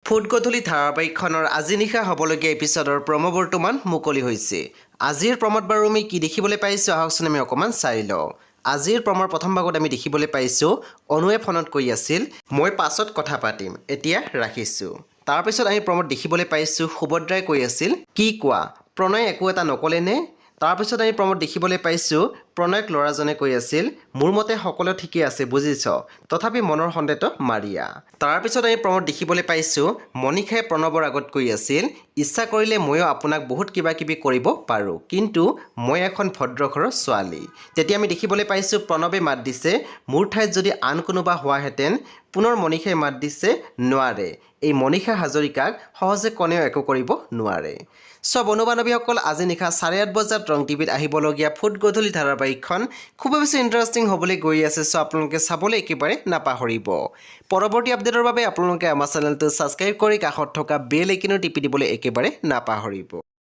Foot গধূলি ধাৰাবাহিকখনৰ আজি নিশা হ'বলগীয়া এপিছডৰ প্ৰমো বৰ্তমান মুকলি হৈছে। আজিৰ প্ৰমোত বাৰু আমি কি দেখিবলৈ পাইছোঁ আহকচোন আমি অকণমান চাই লওঁ। আজিৰ প্ৰমৰ প্ৰথম ভাগত আমি দেখিবলৈ পাইছোঁ অনুৱে ফোনত কৈ আছিল মই পাছত কথা পাতিম, এতিয়া ৰাখিছোঁ। তাৰপিছত আমি প্ৰমোত দেখিবলৈ পাইছোঁ সুভদ্ৰাই কৈ আছিল কি কোৱা প্ৰণয়ে একো এটা নক'লেনে? তাৰপিছত আমি প্ৰমোত দেখিবলৈ পাইছোঁ প্ৰণয়ক ল'ৰাজনে কৈ আছিল মোৰ মতে সকলো ঠিকেই আছে বুজিছ, তথাপি মনৰ সন্দেহটো মাৰিয়া। তাৰপিছত আমি প্ৰমোত দেখিবলৈ পাইছোঁ মনিষাই প্ৰণৱৰ আগত কৈ আছিল ইচ্ছা কৰিলে ময়ো আপোনাক বহুত কিবা কিবি কৰিব পাৰোঁ, কিন্তু মই এখন ভদ্ৰ ঘৰৰ ছোৱালী। তেতিয়া আমি দেখিবলৈ পাইছোঁ প্ৰণৱে মাত দিছে মোৰ ঠাইত যদি আন কোনোবা হোৱাহেঁতেন। পুনৰ মনিষাই মাত দিছে নোৱাৰে, এই মনিষা হাজৰিকাক সহজে কোনেও একো কৰিব নোৱাৰে। সব বন্ধু বান্ধৱীসকল আজি নিশা 8:30 বজাত ৰং টিভিত আহিবলগীয়া ফুট গধূলি ধাৰাবাহিকখন খুবেই বেছি ইণ্টাৰেষ্টিং হ'বলৈ গৈ আছে। চ' আপোনালোকে চাবলৈ একেবাৰে নাপাহৰিব। পৰৱৰ্তী আপডেটৰ বাবে আপোনালোকে আমাৰ চেনেলটো ছাবস্ক্ৰাইব কৰি কাষত থকা বেল আইকনো টিপি দিবলৈ একেবাৰে নাপাহৰিব।